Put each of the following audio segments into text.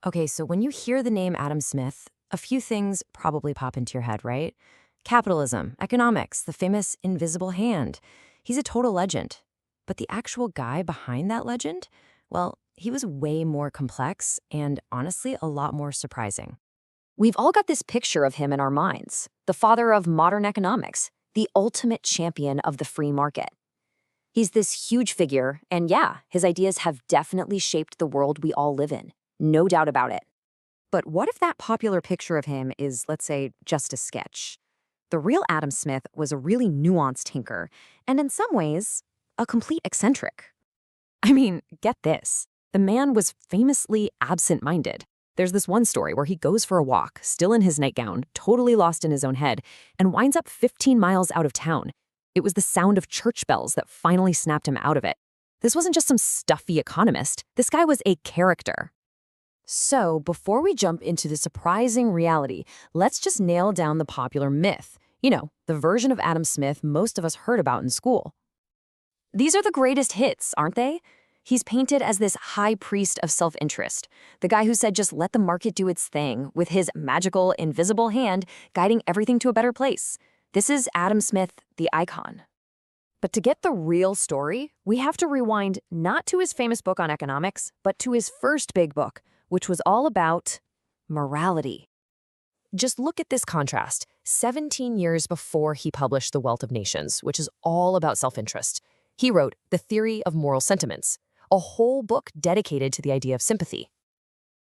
Okay, so when you hear the name Adam Smith, a few things probably pop into your head, right? Capitalism, economics, the famous invisible hand. He's a total legend. But the actual guy behind that legend? Well, he was way more complex and honestly a lot more surprising. We've all got this picture of him in our minds, the father of modern economics, the ultimate champion of the free market. He's this huge figure, and yeah, his ideas have definitely shaped the world we all live in. No doubt about it. But what if that popular picture of him is, let's say, just a sketch? The real Adam Smith was a really nuanced thinker, and in some ways, a complete eccentric. I mean, get this. The man was famously absent-minded. There's this one story where he goes for a walk, still in his nightgown, totally lost in his own head, and winds up 15 miles out of town. It was the sound of church bells that finally snapped him out of it. This wasn't just some stuffy economist. This guy was a character. So, before we jump into the surprising reality, let's just nail down the popular myth. You know, the version of Adam Smith most of us heard about in school. These are the greatest hits, aren't they? He's painted as this high priest of self-interest, the guy who said just let the market do its thing, with his magical, invisible hand guiding everything to a better place. This is Adam Smith, the icon. But to get the real story, we have to rewind not to his famous book on economics, but to his first big book, which was all about morality. Just look at this contrast. 17 years before he published The Wealth of Nations, which is all about self-interest, he wrote The Theory of Moral Sentiments, a whole book dedicated to the idea of sympathy.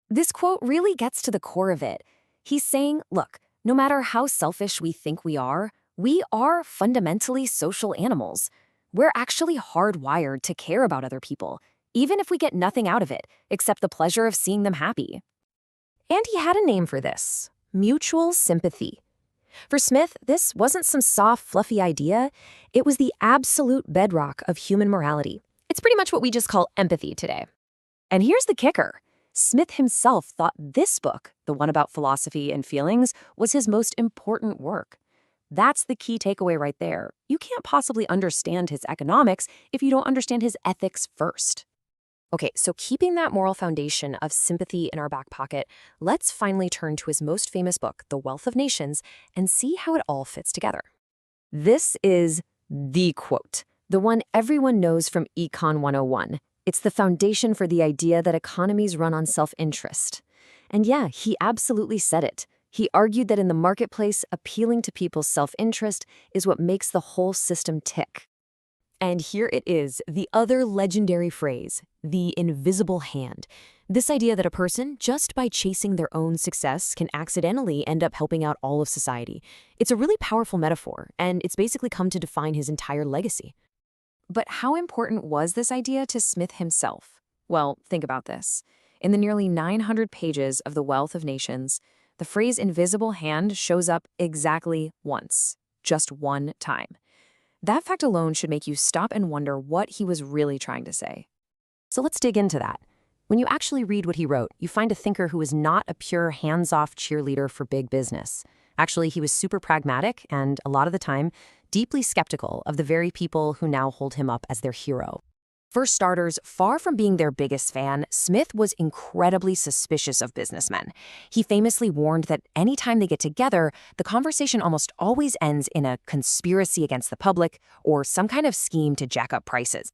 This quote really gets to the core of it. He's saying, look, no matter how selfish we think we are fundamentally social animals. We're actually hardwired to care about other people, even if we get nothing out of it, except the pleasure of seeing them happy. And he had a name for this: mutual sympathy. For Smith, this wasn't some soft, fluffy idea. It was the absolute bedrock of human morality. It's pretty much what we just call empathy today. And here's the kicker. Smith himself thought this book, the one about philosophy and feelings, was his most important work. That's the key takeaway right there. You can't possibly understand his economics if you don't understand his ethics first. Okay, so keeping that moral foundation of sympathy in our back pocket, let's finally turn to his most famous book, The Wealth of Nations, and see how it all fits together. This is the quote, the one everyone knows from Econ 101. It's the foundation for the idea that economies run on self-interest. And yeah, he absolutely said it. He argued that in the marketplace, appealing to people's self-interest is what makes the whole system tick. And here it is, the other legendary phrase, the invisible hand. This idea that a person, just by chasing their own success, can accidentally end up helping out all of society. It's a really powerful metaphor, and it's basically come to define his entire legacy. But how important was this idea to Smith himself? Well, think about this. In the nearly 900 pages of The Wealth of Nations, the phrase invisible hand shows up exactly once, just one time. That fact alone should make you stop and wonder what he was really trying to say. So let's dig into that. When you actually read what he wrote, you find a thinker who is not a pure hands-off cheerleader for big business. Actually, he was super pragmatic and, a lot of the time, deeply skeptical of the very people who now hold him up as their hero. For starters, far from being their biggest fan, Smith was incredibly suspicious of businessmen. He famously warned that anytime they get together, the conversation almost always ends in a conspiracy against the public or some kind of scheme to jack up prices.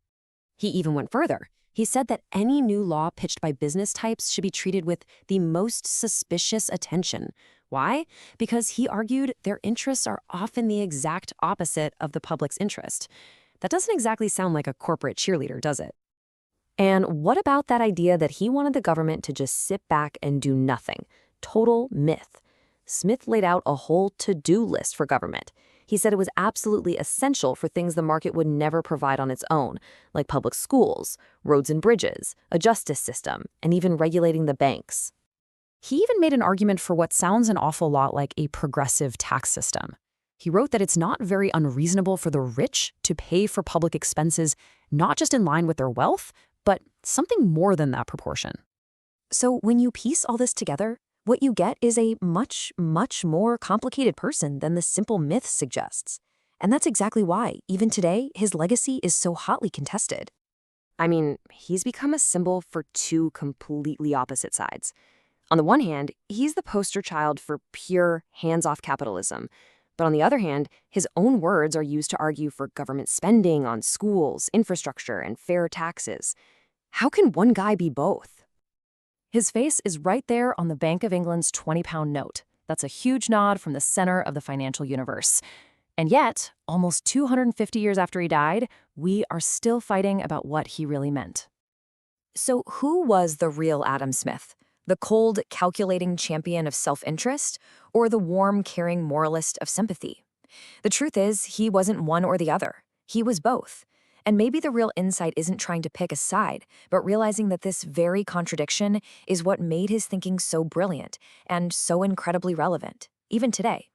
He even went further. He said that any new law pitched by business types should be treated with the most suspicious attention. Why? Because he argued their interests are often the exact opposite of the public's interest. That doesn't exactly sound like a corporate cheerleader, does it? And what about that idea that he wanted the government to just sit back and do nothing? Total myth. Smith laid out a whole to-do list for government. He said it was absolutely essential for things the market would never provide on its own, like public schools, roads and bridges, a justice system, and even regulating the banks. He even made an argument for what sounds an awful lot like a progressive tax system. He wrote that it's not very unreasonable for the rich to pay for public expenses not just in line with their wealth, but something more than that proportion. So when you piece all this together, what you get is a much, much more complicated person than the simple myth suggests. And that's exactly why, even today, his legacy is so hotly contested. I mean, he's become a symbol for two completely opposite sides. On the one hand, he's the poster child for pure hands-off capitalism. But on the other hand, his own words are used to argue for government spending on schools, infrastructure, and fair taxes. How can one guy be both? His face is right there on the Bank of England's 20-pound note. That's a huge nod from the center of the financial universe. And yet, almost 250 years after he died, we are still fighting about what he really meant. So who was the real Adam Smith? The cold, calculating champion of self-interest, or the warm, caring moralist of sympathy? The truth is, he wasn't one or the other. He was both. And maybe the real insight isn't trying to pick a side, but realizing that this very contradiction is what made his thinking so brilliant and so incredibly relevant, even today.